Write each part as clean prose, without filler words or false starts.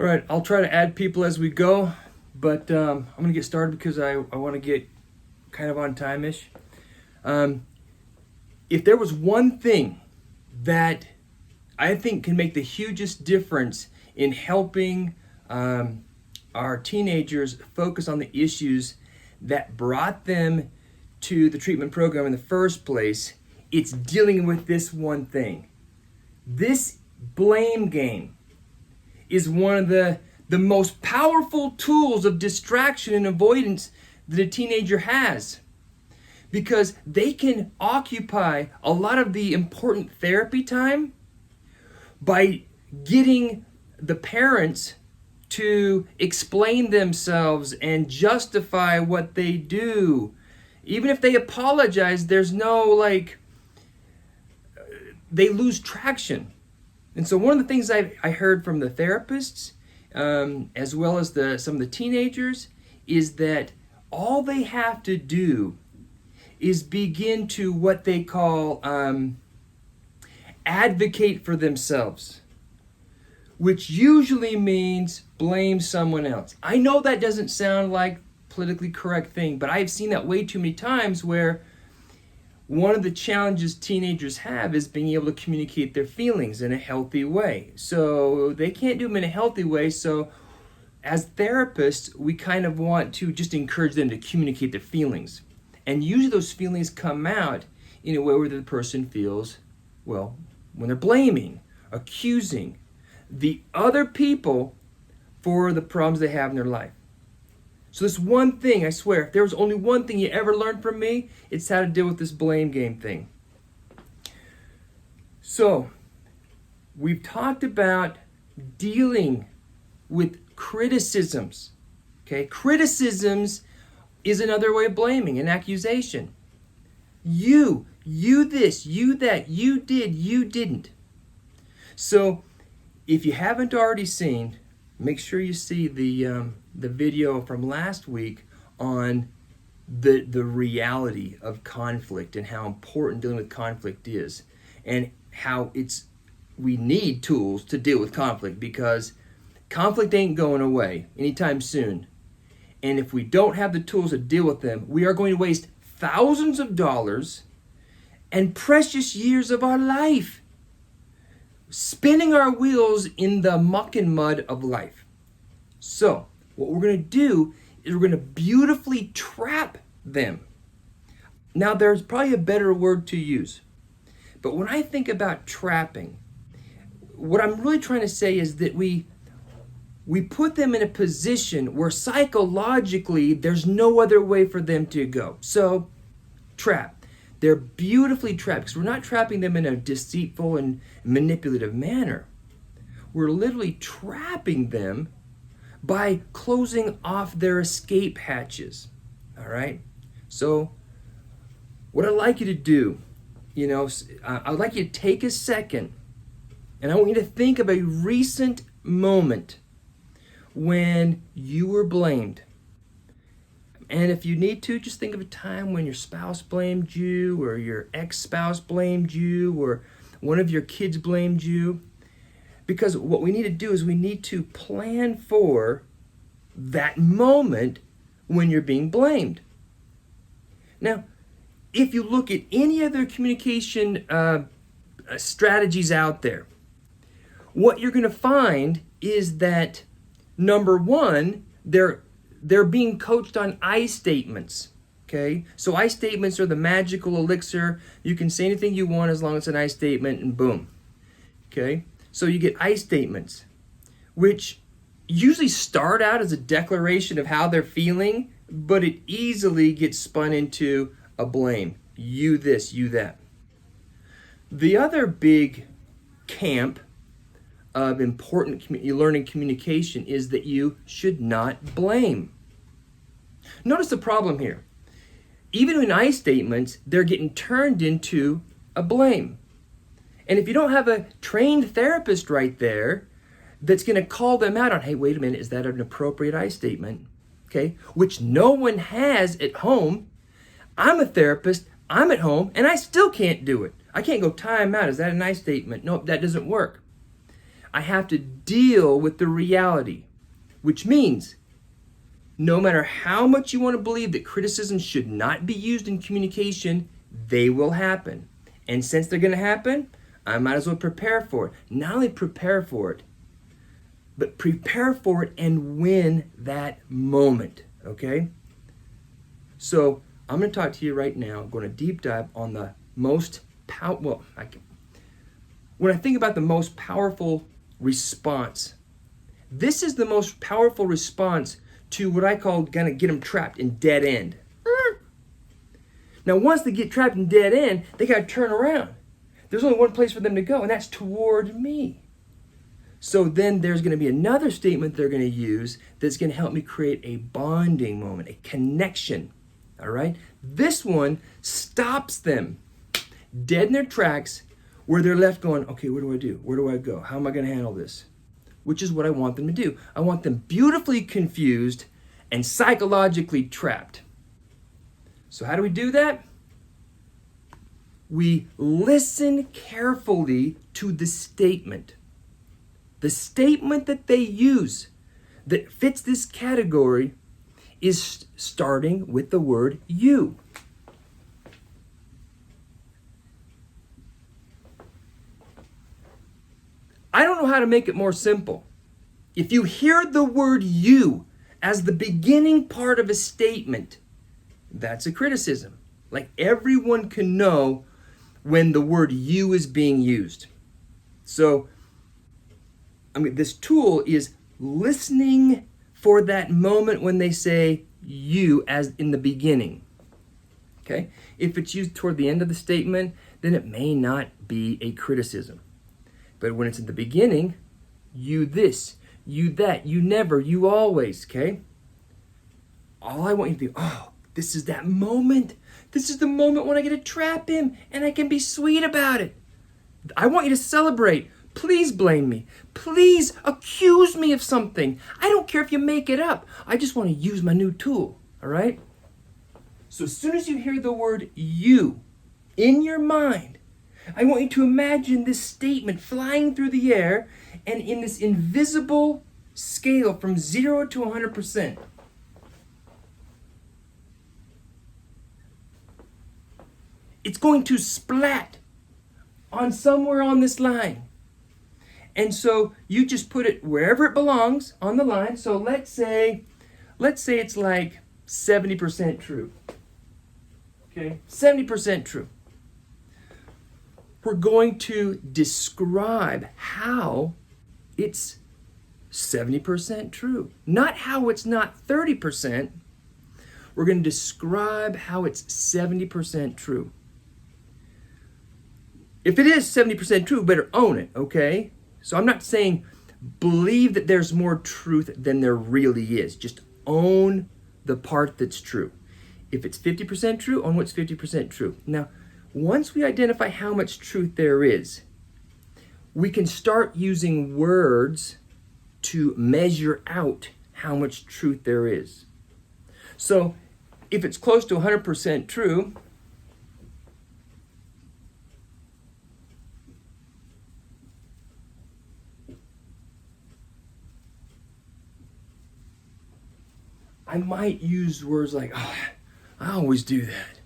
All right, I'll try to add people as we go, but I'm going to get started because I want to get kind of on time-ish. If there was one thing that I think can make the hugest difference in helping our teenagers focus on the issues that brought them to the treatment program in the first place, it's dealing with this one thing. This blame game is one of the most powerful tools of distraction and avoidance that a teenager has, because they can occupy a lot of the important therapy time by getting the parents to explain themselves and justify what they do. Even if they apologize, there's no they lose traction. And so one of the things I heard from the therapists, as well as some of the teenagers, is that all they have to do is begin to what they call advocate for themselves, which usually means blame someone else. I know that doesn't sound like politically correct thing, but I've seen that way too many times, where one of the challenges teenagers have is being able to communicate their feelings in a healthy way. So they can't do them in a healthy way. So as therapists, we kind of want to just encourage them to communicate their feelings. And usually those feelings come out in a way where the person feels, well, when they're blaming, accusing the other people for the problems they have in their life. So this one thing, I swear, if there was only one thing you ever learned from me, it's how to deal with this blame game thing. So, we've talked about dealing with criticisms. Okay, criticisms is another way of blaming, an accusation. You this, you that, you did, you didn't. So, if you haven't already seen, make sure you see the video from last week on the reality of conflict and how important dealing with conflict is, and how we need tools to deal with conflict, because conflict ain't going away anytime soon. And if we don't have the tools to deal with them, we are going to waste thousands of dollars and precious years of our life spinning our wheels in the muck and mud of life. So, what we're going to do is we're going to beautifully trap them. Now, there's probably a better word to use. But when I think about trapping, what I'm really trying to say is that we put them in a position where psychologically there's no other way for them to go. So, trap. They're beautifully trapped, because we're not trapping them in a deceitful and manipulative manner. We're literally trapping them by closing off their escape hatches. All right? So, what I'd like you to do, I'd like you to take a second, and I want you to think of a recent moment when you were blamed. And if you need to, just think of a time when your spouse blamed you, or your ex-spouse blamed you, or one of your kids blamed you. Because what we need to do is we need to plan for that moment when you're being blamed. Now, if you look at any other communication strategies out there, what you're going to find is that, number one, they're being coached on I statements. Okay? So I statements are the magical elixir. You can say anything you want as long as it's an I statement, and boom. Okay? So you get I statements, which usually start out as a declaration of how they're feeling, but it easily gets spun into a blame. You this, you that. The other big camp of important learning communication is that you should not blame. Notice the problem here. Even in I statements, they're getting turned into a blame. And if you don't have a trained therapist right there that's going to call them out on, hey, wait a minute, is that an appropriate I statement? Okay, which no one has at home. I'm a therapist, I'm at home, and I still can't do it. I can't go time out. Is that a I statement? Nope, that doesn't work. I have to deal with the reality, which means no matter how much you want to believe that criticism should not be used in communication, they will happen. And since they're going to happen, I might as well prepare for it. Not only prepare for it, but prepare for it and win that moment, okay? So I'm going to talk to you right now. I'm going to deep dive on the most when I think about the most powerful response, this is the most powerful response to what I call gonna get them trapped in dead end. Now, once they get trapped in dead end, they gotta turn around. There's only one place for them to go, and that's toward me. So then there's gonna be another statement they're gonna use that's gonna help me create a bonding moment, a connection, all right? This one stops them dead in their tracks where they're left going, okay, what do I do? Where do I go? How am I gonna handle this? Which is what I want them to do. I want them beautifully confused and psychologically trapped. So how do we do that? We listen carefully to the statement. The statement that they use that fits this category is starting with the word you. I don't know how to make it more simple. If you hear the word you as the beginning part of a statement, that's a criticism. Like everyone can know when the word you is being used. So, this tool is listening for that moment when they say you as in the beginning. Okay? If it's used toward the end of the statement, then it may not be a criticism. But when it's in the beginning, you this, you that, you never, you always, okay? All I want you to do, this is that moment. This is the moment when I get to trap him and I can be sweet about it. I want you to celebrate. Please blame me. Please accuse me of something. I don't care if you make it up. I just want to use my new tool, all right? So as soon as you hear the word you in your mind, I want you to imagine this statement flying through the air and in this invisible scale from 0 to 100%. It's going to splat on somewhere on this line. And so you just put it wherever it belongs on the line. So let's say it's like 70% true. Okay, 70% true. We're going to describe how it's 70% true. Not how it's not 30%. We're going to describe how it's 70% true. If it is 70% true, better own it, okay? So I'm not saying believe that there's more truth than there really is. Just own the part that's true. If it's 50% true, own what's 50% true. Now, once we identify how much truth there is, we can start using words to measure out how much truth there is. So if it's close to 100% true, I might use words like, I always do that.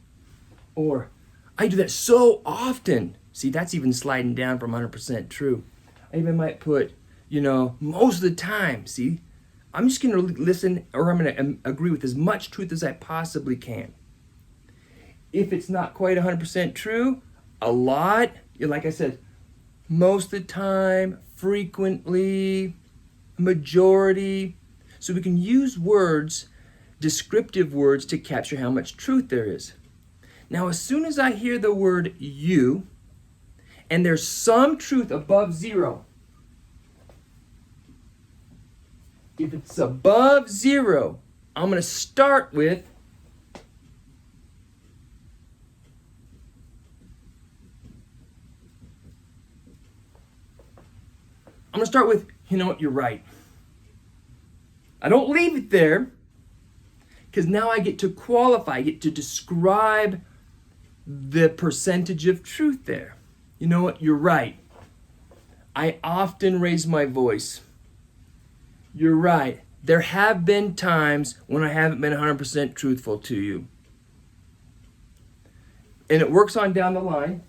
Or, I do that so often. See, that's even sliding down from 100% true. I even might put, most of the time. See, I'm just going to listen, or I'm going to agree with as much truth as I possibly can. If it's not quite 100% true, a lot, like I said, most of the time, frequently, majority. So we can use words, descriptive words, to capture how much truth there is. Now, as soon as I hear the word you, and there's some truth above 0, if it's above 0, I'm going to start with you're right. I don't leave it there, because now I get to qualify, I get to describe the percentage of truth there. You know what? You're right. I often raise my voice. You're right. There have been times when I haven't been 100% truthful to you. And it works on down the line.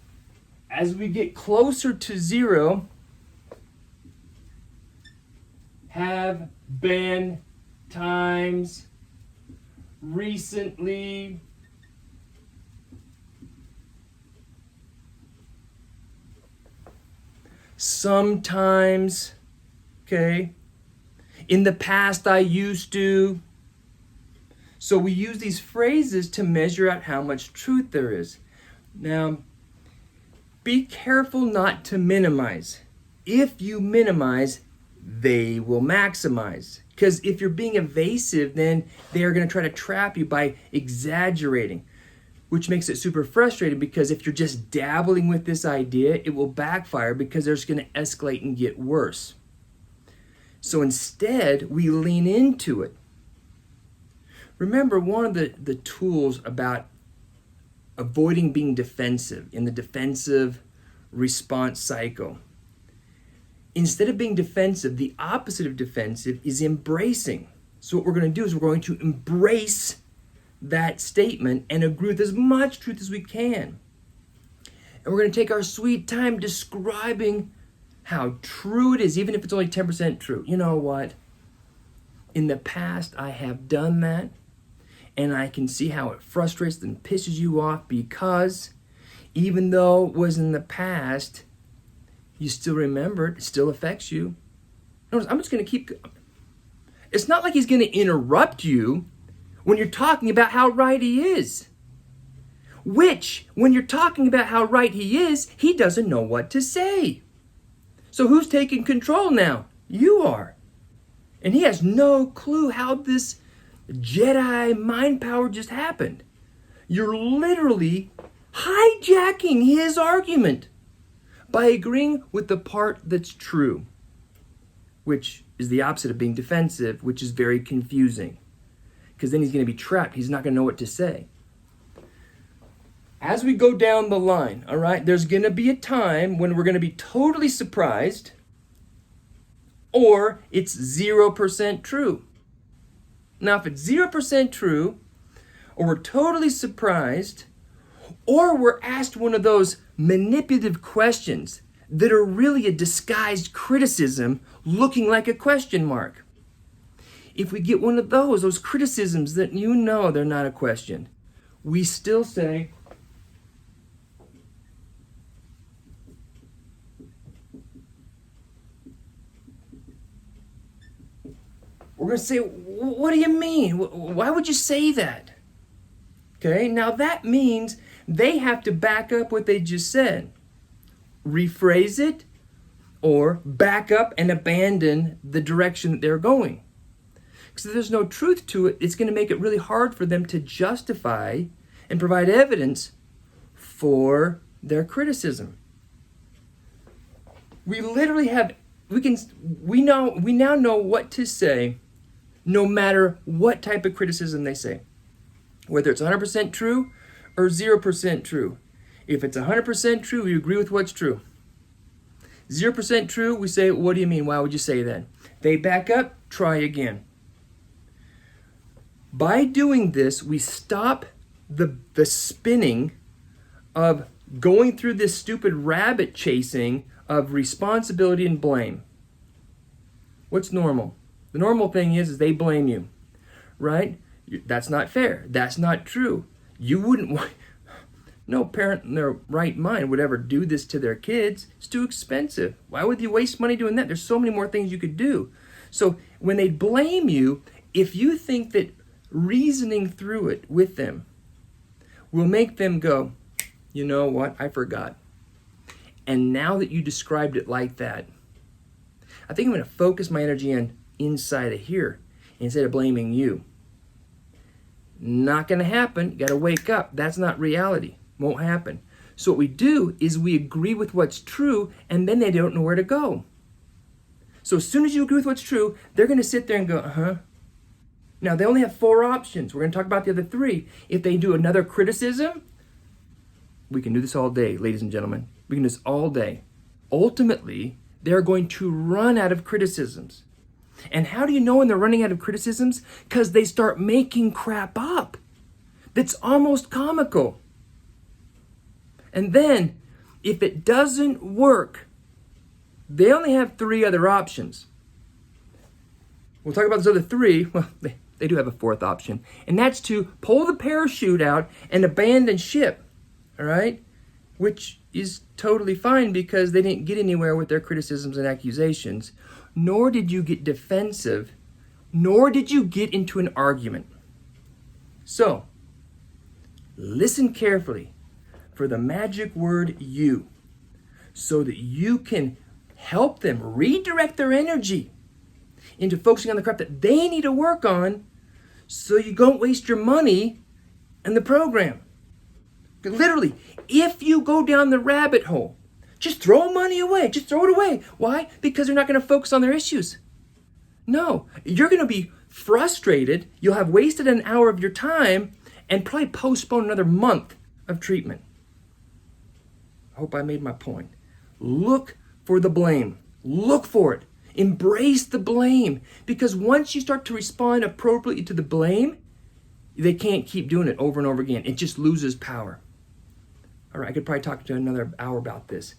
As we get closer to 0, have been times recently sometimes, okay? In the past I used to. So we use these phrases to measure out how much truth there is. Now, be careful not to minimize. If you minimize, they will maximize. Because if you're being evasive, then they're going to try to trap you by exaggerating, which makes it super frustrating, because if you're just dabbling with this idea, it will backfire because they're just going to escalate and get worse. So instead, we lean into it. Remember, one of the tools about avoiding being defensive in the defensive response cycle, instead of being defensive, the opposite of defensive is embracing. So what we're going to do is we're going to embrace that statement and agree with as much truth as we can. And we're going to take our sweet time describing how true it is, even if it's only 10% true. You know what? In the past, I have done that, and I can see how it frustrates and pisses you off, because even though it was in the past, you still remember it. It still affects you. Notice, I'm just going to keep... It's not like he's going to interrupt you when you're talking about how right he is. Which, when you're talking about how right he is, he doesn't know what to say. So who's taking control now? You are. And he has no clue how this Jedi mind power just happened. You're literally hijacking his argument by agreeing with the part that's true, which is the opposite of being defensive, which is very confusing, because then he's going to be trapped. He's not going to know what to say. As we go down the line, all right, there's going to be a time when we're going to be totally surprised, or it's 0% true. Now, if it's 0% true, or we're totally surprised, or we're asked one of those manipulative questions that are really a disguised criticism looking like a question mark. If we get one of those criticisms that you know they're not a question, we still say, we're going to say, what do you mean? Why would you say that? Okay, now that means they have to back up what they just said. Rephrase it, or back up and abandon the direction that they're going. Because if there's no truth to it, it's going to make it really hard for them to justify and provide evidence for their criticism. We literally have, we now know what to say no matter what type of criticism they say. Whether it's 100% true or 0% true. If it's 100% true, we agree with what's true. 0% true, we say, what do you mean? Why would you say that? They back up, try again. By doing this, we stop the spinning of going through this stupid rabbit chasing of responsibility and blame. What's normal? The normal thing is they blame you, right? That's not fair. That's not true. You wouldn't want... No parent in their right mind would ever do this to their kids. It's too expensive. Why would you waste money doing that? There's so many more things you could do. So when they blame you, if you think that reasoning through it with them will make them go, you know what, I forgot. And now that you described it like that, I think I'm going to focus my energy on inside of here instead of blaming you. Not going to happen. You got to wake up. That's not reality. Won't happen. So what we do is we agree with what's true, and then they don't know where to go. So as soon as you agree with what's true, they're going to sit there and go, uh-huh. Now, they only have 4 options. We're going to talk about the other 3. If they do another criticism, we can do this all day, ladies and gentlemen. We can do this all day. Ultimately, they're going to run out of criticisms. And how do you know when they're running out of criticisms? Because they start making crap up that's almost comical. And then, if it doesn't work, they only have 3 other options. We'll talk about those other 3. Well, they do have a 4th option. And that's to pull the parachute out and abandon ship. All right? Which is totally fine because they didn't get anywhere with their criticisms and accusations. Nor did you get defensive. Nor did you get into an argument. So, listen carefully for the magic word you, so that you can help them redirect their energy into focusing on the crap that they need to work on, so you don't waste your money in the program. Literally, if you go down the rabbit hole, just throw money away. Just throw it away. Why? Because they're not going to focus on their issues. No, you're going to be frustrated. You'll have wasted an hour of your time and probably postpone another month of treatment. I hope I made my point. Look for the blame. Look for it. Embrace the blame. Because once you start to respond appropriately to the blame, they can't keep doing it over and over again. It just loses power. All right, I could probably talk to another hour about this.